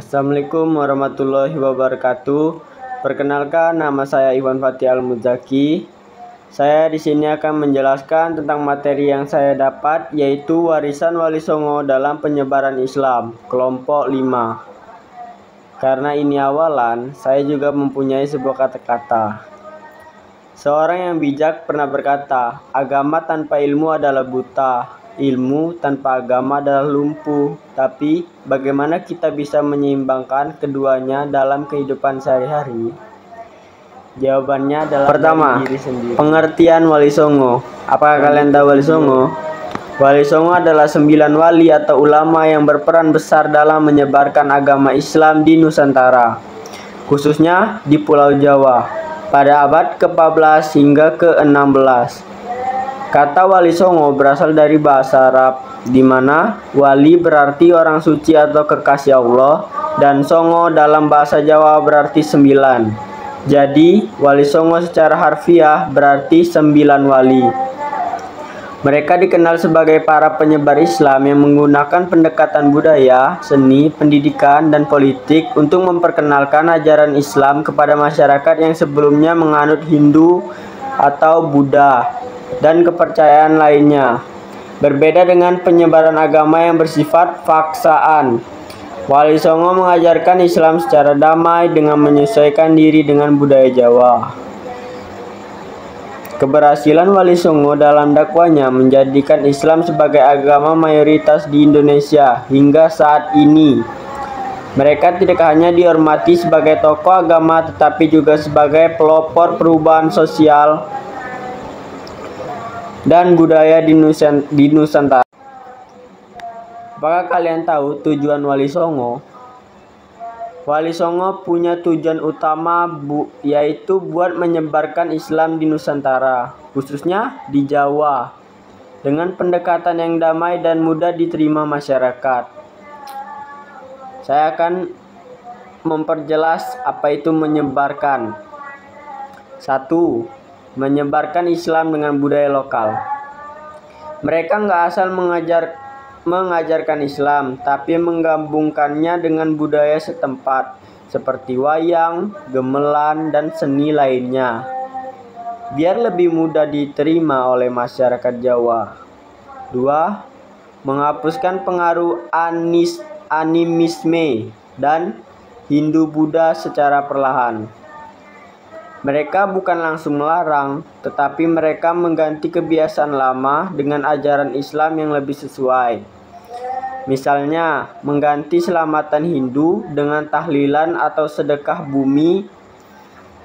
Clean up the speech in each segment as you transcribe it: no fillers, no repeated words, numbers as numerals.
Assalamualaikum warahmatullahi wabarakatuh. Perkenalkan, nama saya Iwan Fatih Al-Muzaki. Saya di sini akan menjelaskan tentang materi yang saya dapat, yaitu warisan Wali Songo dalam penyebaran Islam, kelompok 5. Karena ini awalan, saya juga mempunyai sebuah kata-kata. Seorang yang bijak pernah berkata, agama tanpa ilmu adalah buta. Ilmu tanpa agama adalah lumpuh. Tapi, bagaimana kita bisa menyeimbangkan keduanya dalam kehidupan sehari-hari? Jawabannya adalah pertama, diri sendiri. Pengertian Wali Songo. Apakah kalian tahu Wali Songo? Wali Songo adalah 9 wali atau ulama yang berperan besar dalam menyebarkan agama Islam di Nusantara, khususnya di Pulau Jawa, pada abad ke-14 hingga ke-16. Kata Wali Songo berasal dari bahasa Arab, di mana wali berarti orang suci atau kekasih Allah, dan Songo dalam bahasa Jawa berarti 9. Jadi, Wali Songo secara harfiah berarti 9 wali. Mereka dikenal sebagai para penyebar Islam yang menggunakan pendekatan budaya, seni, pendidikan, dan politik untuk memperkenalkan ajaran Islam kepada masyarakat yang sebelumnya menganut Hindu atau Buddha dan kepercayaan lainnya. Berbeda dengan penyebaran agama yang bersifat paksaan, Wali Songo mengajarkan Islam secara damai dengan menyesuaikan diri dengan budaya Jawa. Keberhasilan Wali Songo dalam dakwahnya menjadikan Islam sebagai agama mayoritas di Indonesia hingga saat ini. Mereka tidak hanya dihormati sebagai tokoh agama, tetapi juga sebagai pelopor perubahan sosial dan budaya di Nusantara. Apakah kalian tahu tujuan Wali Songo? Wali Songo punya tujuan utama yaitu buat menyebarkan Islam di Nusantara, khususnya di Jawa, dengan pendekatan yang damai dan mudah diterima masyarakat. Saya akan memperjelas apa itu menyebarkan. 1. Menyebarkan Islam dengan budaya lokal. Mereka nggak asal mengajarkan Islam, tapi menggabungkannya dengan budaya setempat, seperti wayang, gemelan, dan seni lainnya, biar lebih mudah diterima oleh masyarakat Jawa. 2. Menghapuskan pengaruh animisme dan Hindu-Buddha secara perlahan. Mereka bukan langsung melarang, tetapi mereka mengganti kebiasaan lama dengan ajaran Islam yang lebih sesuai. Misalnya, mengganti selamatan Hindu dengan tahlilan atau sedekah bumi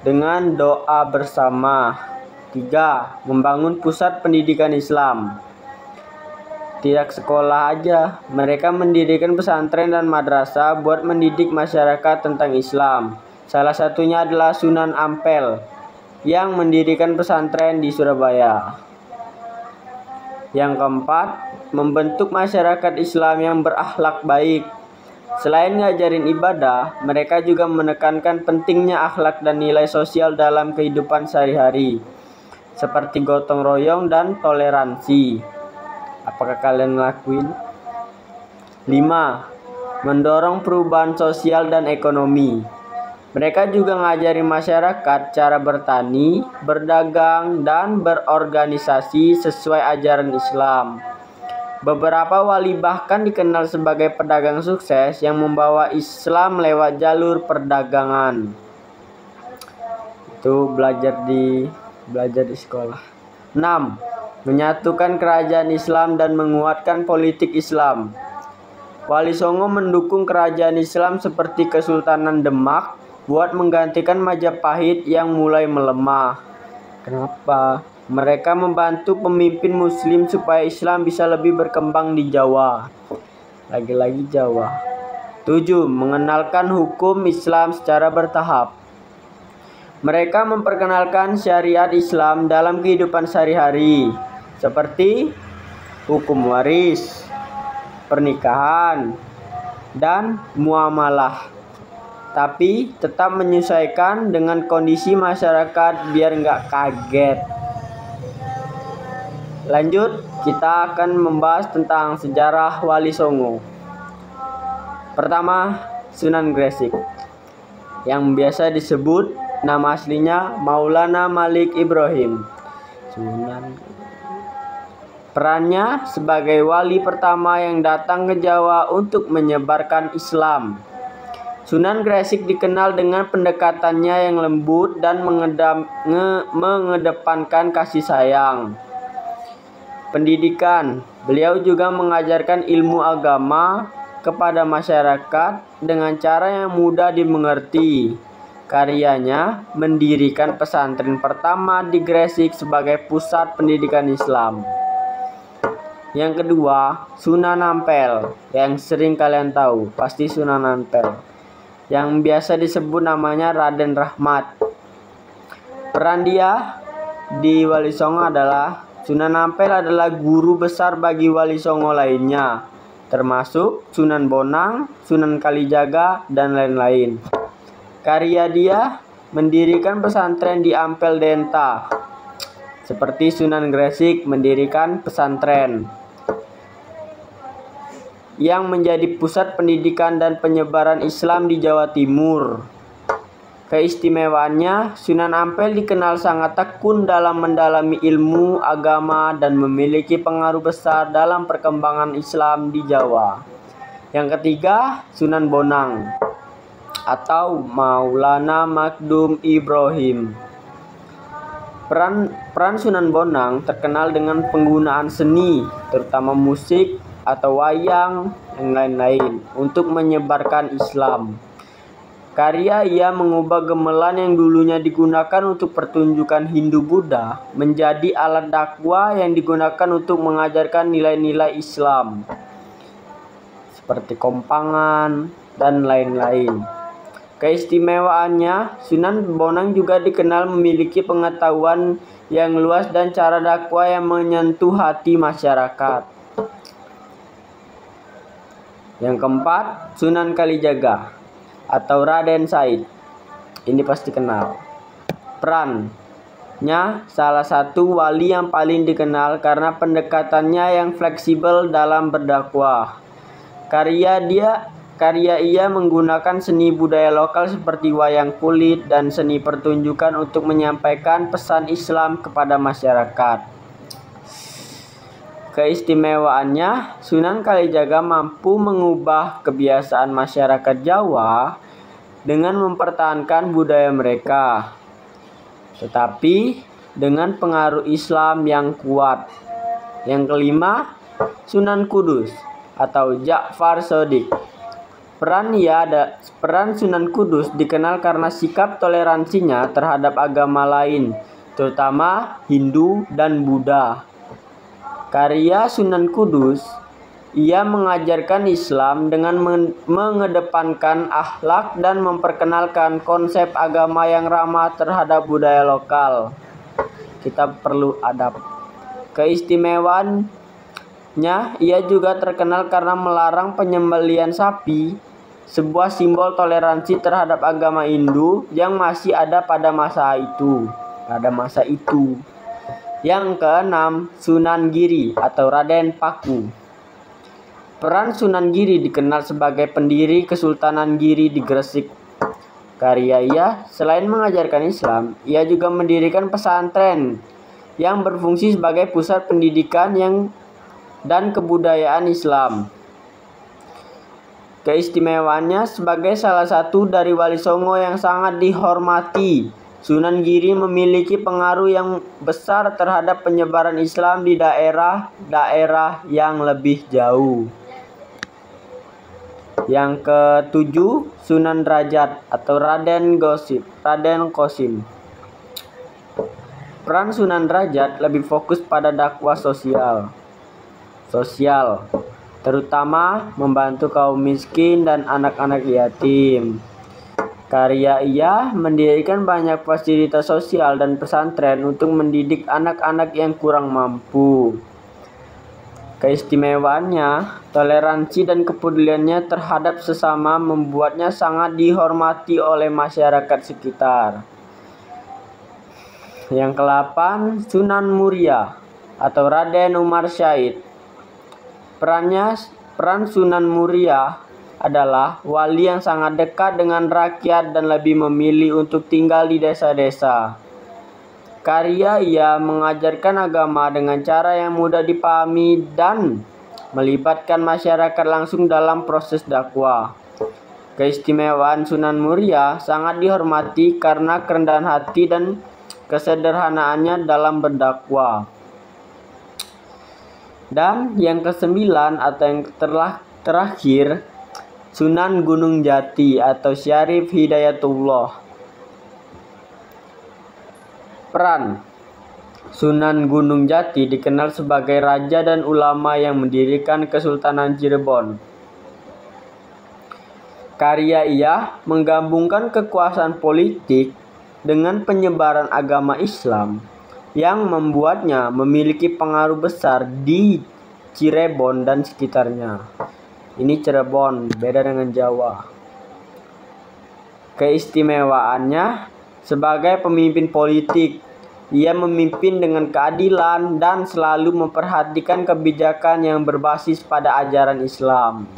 dengan doa bersama. 3. Membangun pusat pendidikan Islam. Tidak sekolah aja, mereka mendirikan pesantren dan madrasah buat mendidik masyarakat tentang Islam. Salah satunya adalah Sunan Ampel yang mendirikan pesantren di Surabaya. Yang keempat, membentuk masyarakat Islam yang berakhlak baik. Selain ngajarin ibadah, mereka juga menekankan pentingnya akhlak dan nilai sosial dalam kehidupan sehari-hari, seperti gotong royong dan toleransi. Apakah kalian ngelakuin? 5. Mendorong perubahan sosial dan ekonomi. Mereka juga ngajari masyarakat cara bertani, berdagang, dan berorganisasi sesuai ajaran Islam. Beberapa wali bahkan dikenal sebagai pedagang sukses yang membawa Islam lewat jalur perdagangan. Itu belajar di sekolah. 6. Menyatukan kerajaan Islam dan menguatkan politik Islam. Wali Songo mendukung kerajaan Islam seperti Kesultanan Demak buat menggantikan Majapahit yang mulai melemah. Kenapa? Mereka membantu pemimpin Muslim supaya Islam bisa lebih berkembang di Jawa. Lagi-lagi Jawa. 7. Mengenalkan hukum Islam secara bertahap. Mereka memperkenalkan syariat Islam dalam kehidupan sehari-hari, seperti hukum waris, pernikahan, dan muamalah. Tapi tetap menyesuaikan dengan kondisi masyarakat biar nggak kaget. lanjut kita akan membahas tentang sejarah Wali Songo. Pertama, Sunan Gresik, yang biasa disebut nama aslinya Maulana Malik Ibrahim. Perannya sebagai wali pertama yang datang ke Jawa untuk menyebarkan Islam. Sunan Gresik dikenal dengan pendekatannya yang lembut dan mengedepankan kasih sayang. Pendidikan, beliau juga mengajarkan ilmu agama kepada masyarakat dengan cara yang mudah dimengerti. Karyanya mendirikan pesantren pertama di Gresik sebagai pusat pendidikan Islam. Yang kedua, Sunan Ampel, yang sering kalian tahu, pasti Sunan Ampel, yang biasa disebut namanya Raden Rahmat. Peran dia di Wali Songo adalah Sunan Ampel adalah guru besar bagi Wali Songo lainnya, termasuk Sunan Bonang, Sunan Kalijaga, dan lain-lain. Karya dia mendirikan pesantren di Ampel Denta, seperti Sunan Gresik mendirikan pesantren yang menjadi pusat pendidikan dan penyebaran Islam di Jawa Timur. Keistimewaannya, Sunan Ampel dikenal sangat tekun dalam mendalami ilmu agama dan memiliki pengaruh besar dalam perkembangan Islam di Jawa. Yang ketiga, Sunan Bonang atau Maulana Magdum Ibrahim. Peran Sunan Bonang terkenal dengan penggunaan seni, terutama musik atau wayang dan lain-lain, untuk menyebarkan Islam. Karya ia mengubah gamelan yang dulunya digunakan untuk pertunjukan Hindu-Buddha menjadi alat dakwah yang digunakan untuk mengajarkan nilai-nilai Islam, seperti kompangan dan lain-lain. Keistimewaannya, Sunan Bonang juga dikenal memiliki pengetahuan yang luas dan cara dakwah yang menyentuh hati masyarakat. Yang keempat, Sunan Kalijaga atau Raden Said. Ini pasti kenal. Perannya salah satu wali yang paling dikenal karena pendekatannya yang fleksibel dalam berdakwah. Karya ia menggunakan seni budaya lokal seperti wayang kulit dan seni pertunjukan untuk menyampaikan pesan Islam kepada masyarakat. Keistimewaannya, Sunan Kalijaga mampu mengubah kebiasaan masyarakat Jawa dengan mempertahankan budaya mereka, tetapi dengan pengaruh Islam yang kuat. Yang kelima, Sunan Kudus atau Ja'far Shodiq. Peran Sunan Kudus dikenal karena sikap toleransinya terhadap agama lain, terutama Hindu dan Buddha. Karya Sunan Kudus, ia mengajarkan Islam dengan mengedepankan akhlak dan memperkenalkan konsep agama yang ramah terhadap budaya lokal. Kita perlu adab. Keistimewaannya, ia juga terkenal karena melarang penyembelihan sapi, sebuah simbol toleransi terhadap agama Hindu yang masih ada pada masa itu. Yang keenam, Sunan Giri atau Raden Paku. Peran Sunan Giri dikenal sebagai pendiri Kesultanan Giri di Gresik. Karya ia, selain mengajarkan Islam, ia juga mendirikan pesantren yang berfungsi sebagai pusat pendidikan dan kebudayaan Islam. Keistimewaannya sebagai salah satu dari Wali Songo yang sangat dihormati, Sunan Giri memiliki pengaruh yang besar terhadap penyebaran Islam di daerah-daerah yang lebih jauh. Yang ketujuh, Sunan Derajat atau Raden Qasim. Peran Sunan Derajat lebih fokus pada dakwah sosial, terutama membantu kaum miskin dan anak-anak yatim. Karya ia mendirikan banyak fasilitas sosial dan pesantren untuk mendidik anak-anak yang kurang mampu. Keistimewaannya, toleransi dan kepeduliannya terhadap sesama membuatnya sangat dihormati oleh masyarakat sekitar. Yang ke-8, Sunan Muria atau Raden Umar Syahid. Peran Sunan Muria adalah wali yang sangat dekat dengan rakyat dan lebih memilih untuk tinggal di desa-desa. Karya ia mengajarkan agama dengan cara yang mudah dipahami dan melibatkan masyarakat langsung dalam proses dakwah. Keistimewaan Sunan Muria sangat dihormati karena kerendahan hati dan kesederhanaannya dalam berdakwah. Dan yang kesembilan atau yang terakhir, Sunan Gunung Jati atau Syarif Hidayatullah. Peran Sunan Gunung Jati dikenal sebagai raja dan ulama yang mendirikan Kesultanan Cirebon. Karya ia menggabungkan kekuasaan politik dengan penyebaran agama Islam yang membuatnya memiliki pengaruh besar di Cirebon dan sekitarnya. Ini Cirebon, beda dengan Jawa. Keistimewaannya sebagai pemimpin politik, ia memimpin dengan keadilan dan selalu memperhatikan kebijakan yang berbasis pada ajaran Islam.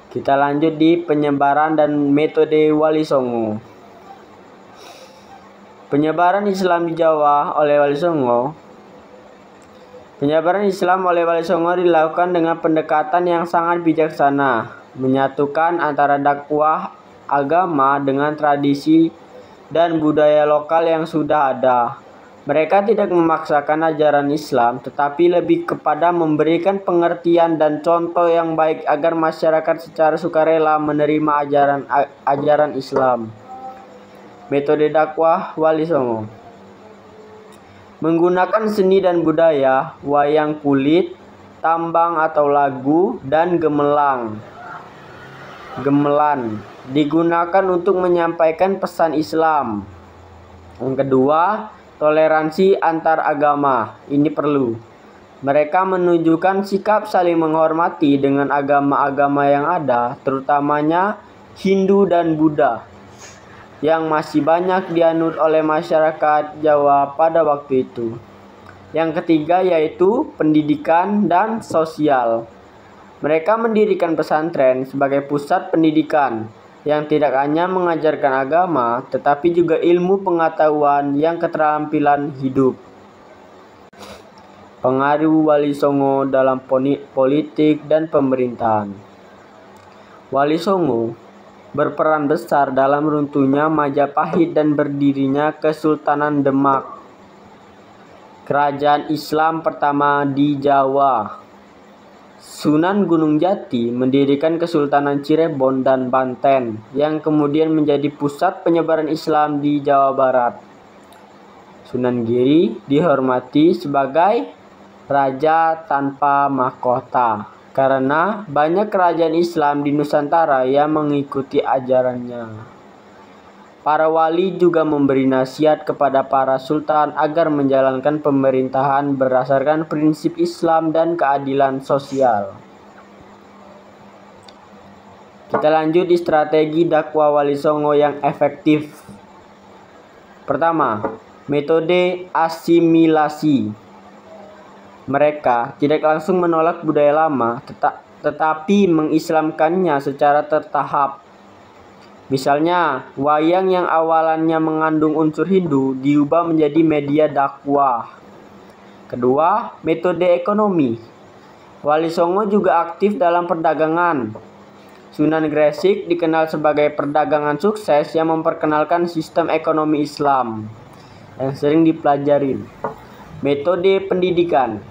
Kita lanjut di penyebaran dan metode Wali Songo. Penyebaran Islam di Jawa oleh Wali Songo. Penyebaran Islam oleh Wali Songo dilakukan dengan pendekatan yang sangat bijaksana, menyatukan antara dakwah agama dengan tradisi dan budaya lokal yang sudah ada. Mereka tidak memaksakan ajaran Islam, tetapi lebih kepada memberikan pengertian dan contoh yang baik agar masyarakat secara sukarela menerima ajaran Islam. Metode dakwah Wali Songo menggunakan seni dan budaya, wayang kulit, tambang atau lagu, dan gamelan digunakan untuk menyampaikan pesan Islam. Yang kedua, toleransi antar agama. Ini perlu. Mereka menunjukkan sikap saling menghormati dengan agama-agama yang ada, terutamanya Hindu dan Buddha, yang masih banyak dianut oleh masyarakat Jawa pada waktu itu. Yang ketiga yaitu pendidikan dan sosial. Mereka mendirikan pesantren sebagai pusat pendidikan yang tidak hanya mengajarkan agama, tetapi juga ilmu pengetahuan yang keterampilan hidup. Pengaruh Wali Songo dalam politik dan pemerintahan. Wali Songo berperan besar dalam runtuhnya Majapahit dan berdirinya Kesultanan Demak, kerajaan Islam pertama di Jawa. Sunan Gunung Jati mendirikan Kesultanan Cirebon dan Banten, yang kemudian menjadi pusat penyebaran Islam di Jawa Barat. Sunan Giri dihormati sebagai raja tanpa mahkota karena banyak kerajaan Islam di Nusantara yang mengikuti ajarannya. Para wali juga memberi nasihat kepada para sultan agar menjalankan pemerintahan berdasarkan prinsip Islam dan keadilan sosial. Kita lanjut di strategi dakwah Wali Songo yang efektif. Pertama, metode asimilasi. Mereka tidak langsung menolak budaya lama, tetapi mengislamkannya secara tertahap. Misalnya, wayang yang awalannya mengandung unsur Hindu diubah menjadi media dakwah. Kedua, metode ekonomi. Wali Songo juga aktif dalam perdagangan. Sunan Gresik dikenal sebagai perdagangan sukses yang memperkenalkan sistem ekonomi Islam yang sering dipelajari. Metode pendidikan.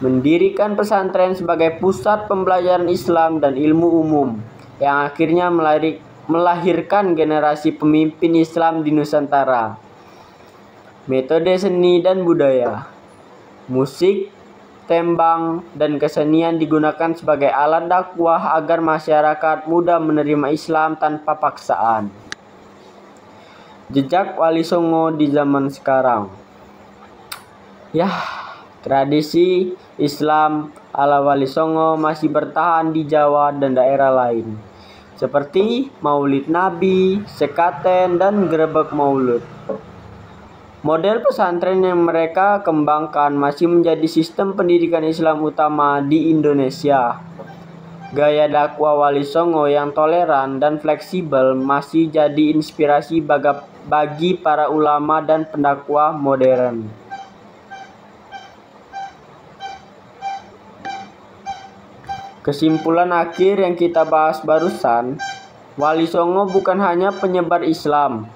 Mendirikan pesantren sebagai pusat pembelajaran Islam dan ilmu umum, yang akhirnya melahirkan generasi pemimpin Islam di Nusantara. Metode seni dan budaya. Musik, tembang, dan kesenian digunakan sebagai alat dakwah agar masyarakat mudah menerima Islam tanpa paksaan. Jejak Wali Songo di zaman sekarang. Tradisi Islam ala Wali Songo masih bertahan di Jawa dan daerah lain, seperti Maulid Nabi, sekaten, dan grebek Maulud. Model pesantren yang mereka kembangkan masih menjadi sistem pendidikan Islam utama di Indonesia. Gaya dakwah Wali Songo yang toleran dan fleksibel masih jadi inspirasi bagi para ulama dan pendakwah modern. Kesimpulan akhir yang kita bahas barusan, Wali Songo bukan hanya penyebar Islam,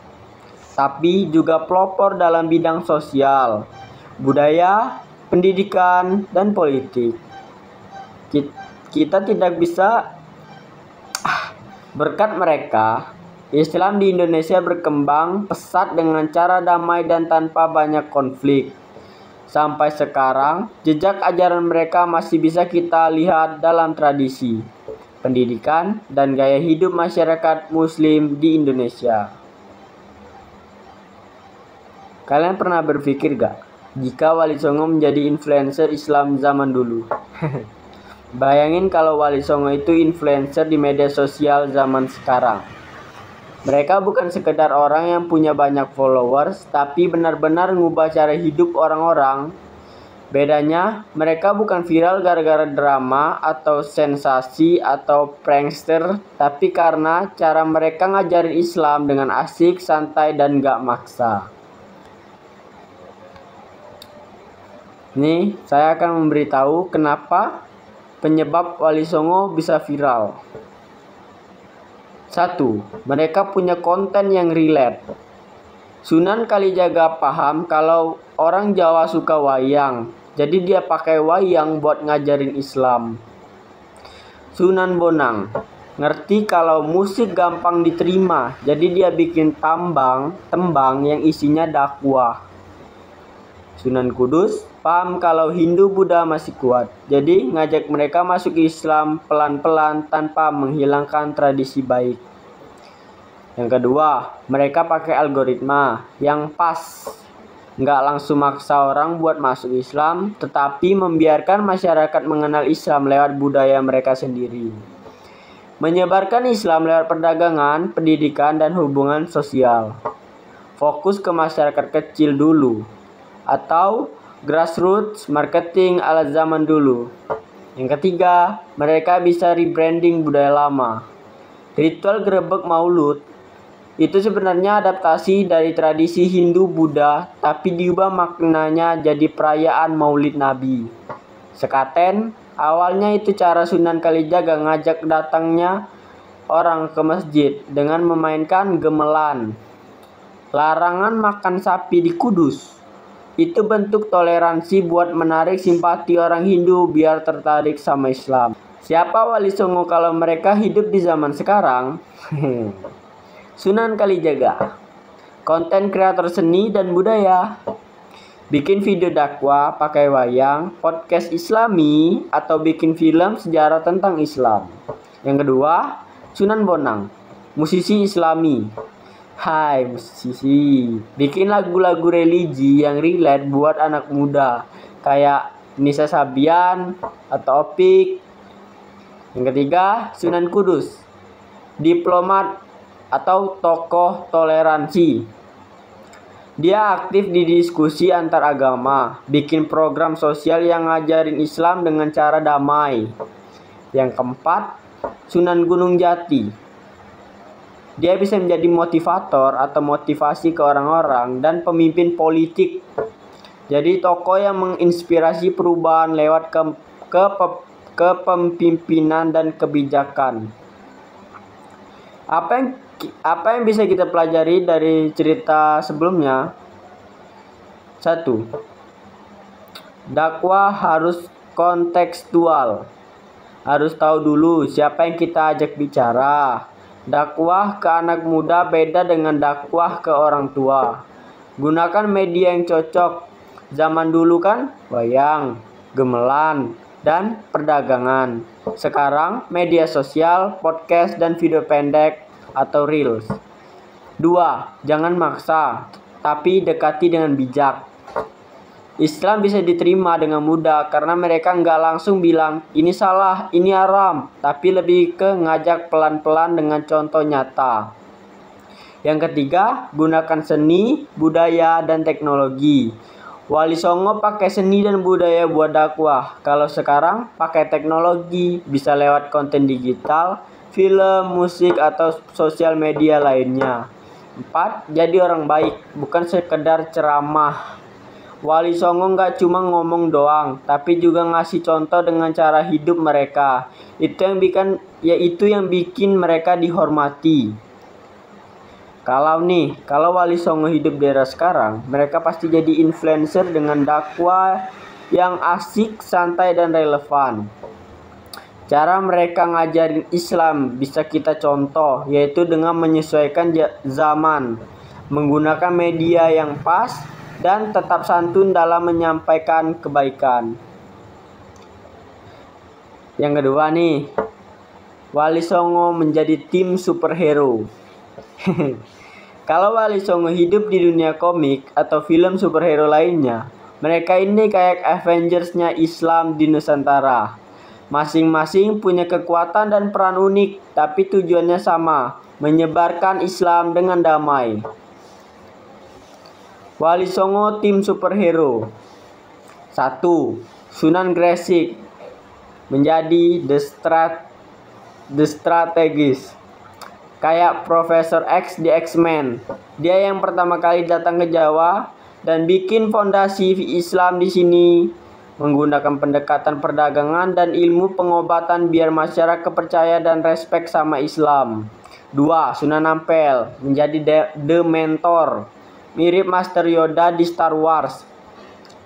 tapi juga pelopor dalam bidang sosial, budaya, pendidikan, dan politik. Kita tidak bisa berkat mereka, Islam di Indonesia berkembang pesat dengan cara damai dan tanpa banyak konflik. Sampai sekarang, jejak ajaran mereka masih bisa kita lihat dalam tradisi, pendidikan, dan gaya hidup masyarakat Muslim di Indonesia. Kalian pernah berpikir gak, jika Wali Songo menjadi influencer Islam zaman dulu? Bayangin kalau Wali Songo itu influencer di media sosial zaman sekarang. Mereka bukan sekedar orang yang punya banyak followers, tapi benar-benar ngubah cara hidup orang-orang. Bedanya, mereka bukan viral gara-gara drama atau sensasi atau prankster, tapi karena cara mereka ngajarin Islam dengan asik, santai, dan gak maksa. Nih, saya akan memberitahu kenapa penyebab Wali Songo bisa viral. 1. Mereka punya konten yang relate. Sunan Kalijaga paham kalau orang Jawa suka wayang, jadi dia pakai wayang buat ngajarin Islam. Sunan Bonang ngerti kalau musik gampang diterima, jadi dia bikin tembang yang isinya dakwah. Sunan Kudus paham kalau Hindu Buddha masih kuat, jadi ngajak mereka masuk Islam pelan-pelan tanpa menghilangkan tradisi baik. Yang kedua, mereka pakai algoritma yang pas, nggak langsung maksa orang buat masuk Islam, tetapi membiarkan masyarakat mengenal Islam lewat budaya mereka sendiri. Menyebarkan Islam lewat perdagangan, pendidikan, dan hubungan sosial. Fokus ke masyarakat kecil dulu, atau grassroots marketing ala zaman dulu. Yang ketiga, mereka bisa rebranding budaya lama. Ritual grebek Maulud itu sebenarnya adaptasi dari tradisi Hindu Buddha, tapi diubah maknanya jadi perayaan Maulid Nabi. Sekaten, awalnya itu cara Sunan Kalijaga ngajak datangnya orang ke masjid dengan memainkan gemelan. Larangan makan sapi di Kudus. Itu bentuk toleransi buat menarik simpati orang Hindu biar tertarik sama Islam. Siapa Wali Songo kalau mereka hidup di zaman sekarang? Sunan Kalijaga, konten kreator seni dan budaya, bikin video dakwah pakai wayang, podcast Islami, atau bikin film sejarah tentang Islam. Yang kedua, Sunan Bonang, musisi Islami. Hai musisi, bikin lagu-lagu religi yang relate buat anak muda, kayak Nisa Sabian atau Opik. Yang ketiga, Sunan Kudus, diplomat atau tokoh toleransi. Dia aktif di diskusi antar agama, bikin program sosial yang ngajarin Islam dengan cara damai. Yang keempat, Sunan Gunung Jati. Dia bisa menjadi motivator atau motivasi ke orang-orang dan pemimpin politik. Jadi tokoh yang menginspirasi perubahan lewat kepemimpinan dan kebijakan. Apa yang bisa kita pelajari dari cerita sebelumnya? 1. Dakwah harus kontekstual. Harus tahu dulu siapa yang kita ajak bicara. Dakwah ke anak muda beda dengan dakwah ke orang tua. Gunakan media yang cocok. Zaman dulu kan wayang, gemelan, dan perdagangan. Sekarang media sosial, podcast, dan video pendek atau reels. 2. Jangan maksa, tapi dekati dengan bijak. Islam bisa diterima dengan mudah karena mereka nggak langsung bilang ini salah, ini haram, tapi lebih ke ngajak pelan-pelan dengan contoh nyata. Yang ketiga, gunakan seni, budaya, dan teknologi. Wali Songo pakai seni dan budaya buat dakwah. Kalau sekarang pakai teknologi, bisa lewat konten digital, film, musik, atau sosial media lainnya. 4. Jadi orang baik, bukan sekedar ceramah. Wali Songo nggak cuma ngomong doang, tapi juga ngasih contoh dengan cara hidup mereka. Itu yang bikin mereka dihormati. Kalau Wali Songo hidup di era sekarang, mereka pasti jadi influencer dengan dakwah yang asik, santai, dan relevan. Cara mereka ngajarin Islam bisa kita contoh, yaitu dengan menyesuaikan zaman, menggunakan media yang pas, dan tetap santun dalam menyampaikan kebaikan. Yang kedua nih, Wali Songo menjadi tim superhero. Kalau Wali Songo hidup di dunia komik atau film superhero lainnya, mereka ini kayak Avengers-nya Islam di Nusantara. Masing-masing punya kekuatan dan peran unik, tapi tujuannya sama, menyebarkan Islam dengan damai. Wali Songo tim superhero. 1. Sunan Gresik menjadi the strategis. Kayak Profesor X di X-Men. Dia yang pertama kali datang ke Jawa dan bikin fondasi Islam di sini, menggunakan pendekatan perdagangan dan ilmu pengobatan biar masyarakat percaya dan respek sama Islam. 2. Sunan Ampel menjadi the mentor. Mirip Master Yoda di Star Wars.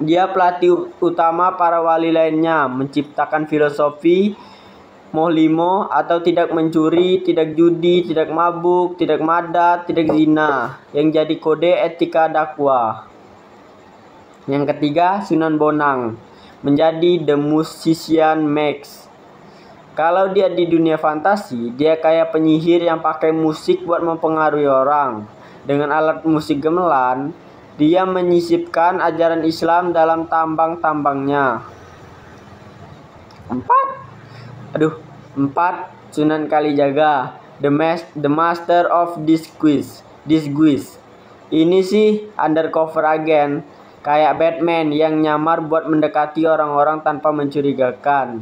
Dia pelatih utama para wali lainnya, menciptakan filosofi Mohlimo atau tidak mencuri, tidak judi, tidak mabuk, tidak madat, tidak zina, yang jadi kode etika dakwah. Yang ketiga, Sunan Bonang menjadi the musician Max. Kalau dia di dunia fantasi, dia kayak penyihir yang pakai musik buat mempengaruhi orang. Dengan alat musik gamelan, dia menyisipkan ajaran Islam dalam tambang-tambangnya. 4. Sunan Kalijaga, the master of disguise. Ini sih undercover agent, kayak Batman yang nyamar buat mendekati orang-orang tanpa mencurigakan.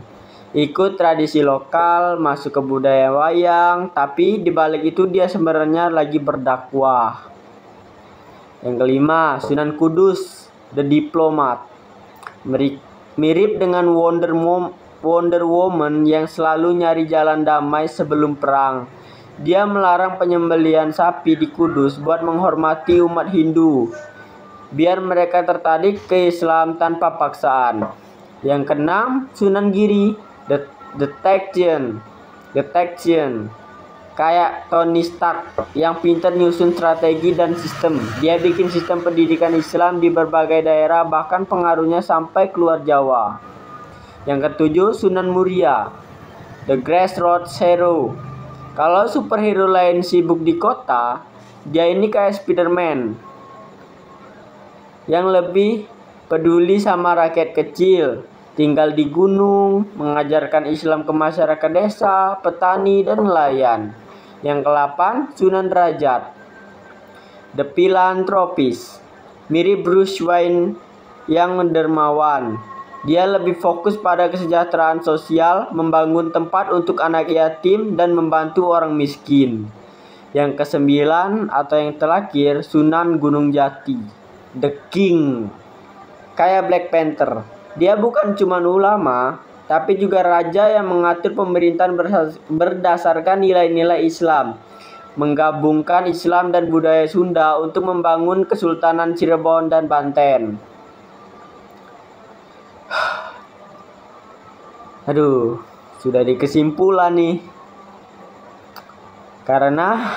Ikut tradisi lokal, masuk ke budaya wayang, tapi dibalik itu dia sebenarnya lagi berdakwah. Yang kelima, Sunan Kudus, the diplomat. Mirip dengan Wonder Woman yang selalu nyari jalan damai sebelum perang. Dia melarang penyembelihan sapi di Kudus buat menghormati umat Hindu, biar mereka tertarik ke Islam tanpa paksaan. Yang keenam, Sunan Giri, detection. Kayak Tony Stark yang pintar nyusun strategi dan sistem. Dia bikin sistem pendidikan Islam di berbagai daerah, bahkan pengaruhnya sampai keluar Jawa. Yang ketujuh, Sunan Muria, the grassroots hero. Kalau superhero lain sibuk di kota, dia ini kayak Spiderman yang lebih peduli sama rakyat kecil, tinggal di gunung, mengajarkan Islam ke masyarakat desa, petani, dan nelayan. Yang ke-8, Sunan Derajat, the philanthropist. Mirip Bruce Wayne yang dermawan. Dia lebih fokus pada kesejahteraan sosial, membangun tempat untuk anak yatim, dan membantu orang miskin. Yang ke-9 atau yang terakhir, Sunan Gunung Jati, the king. Kayak Black Panther. Dia bukan cuma ulama, tapi juga raja yang mengatur pemerintahan berdasarkan nilai-nilai Islam. Menggabungkan Islam dan budaya Sunda untuk membangun Kesultanan Cirebon dan Banten. Sudah di kesimpulan nih. Karena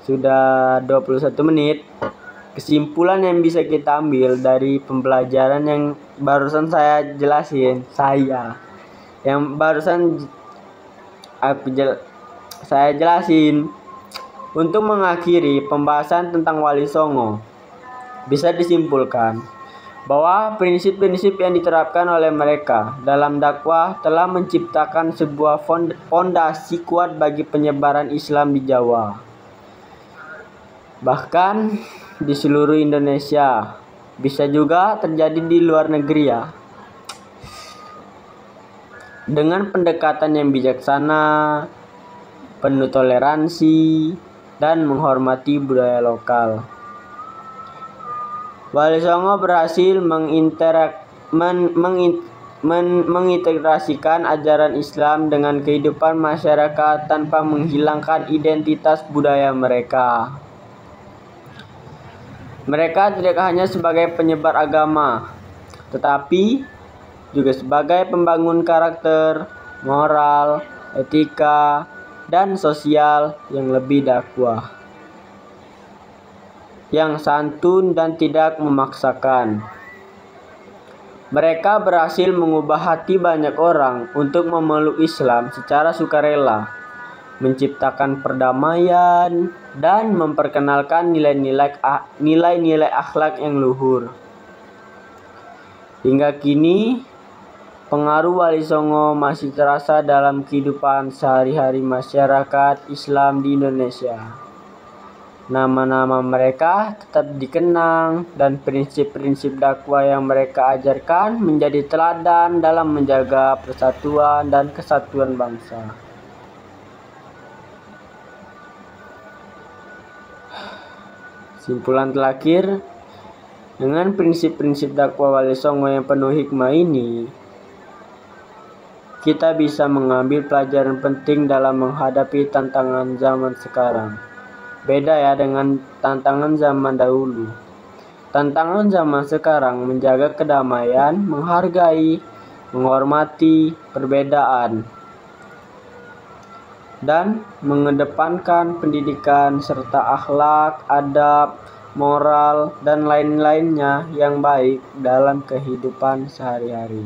sudah 21 menit. Kesimpulan yang bisa kita ambil dari pembelajaran yang barusan saya jelasin, saya jelasin untuk mengakhiri pembahasan tentang Wali Songo, bisa disimpulkan bahwa prinsip-prinsip yang diterapkan oleh mereka dalam dakwah telah menciptakan sebuah fondasi kuat bagi penyebaran Islam di Jawa, bahkan di seluruh Indonesia, bisa juga terjadi di luar negeri ya. Dengan pendekatan yang bijaksana, penuh toleransi, dan menghormati budaya lokal, Wali Songo berhasil mengintegrasikan ajaran Islam dengan kehidupan masyarakat tanpa menghilangkan identitas budaya mereka. Mereka tidak hanya sebagai penyebar agama, tetapi juga sebagai pembangun karakter, moral, etika, dan sosial yang lebih dakwah, yang santun dan tidak memaksakan. Mereka berhasil mengubah hati banyak orang untuk memeluk Islam secara sukarela, menciptakan perdamaian, dan memperkenalkan nilai-nilai akhlak yang luhur. Hingga kini, pengaruh Wali Songo masih terasa dalam kehidupan sehari-hari masyarakat Islam di Indonesia. Nama-nama mereka tetap dikenang dan prinsip-prinsip dakwah yang mereka ajarkan menjadi teladan dalam menjaga persatuan dan kesatuan bangsa. Simpulan terakhir, dengan prinsip-prinsip dakwah Wali Songo yang penuh hikmah ini, kita bisa mengambil pelajaran penting dalam menghadapi tantangan zaman sekarang. Beda ya dengan tantangan zaman dahulu. Tantangan zaman sekarang menjaga kedamaian, menghargai, menghormati perbedaan, dan mengedepankan pendidikan serta akhlak, adab, moral, dan lain-lainnya yang baik dalam kehidupan sehari-hari.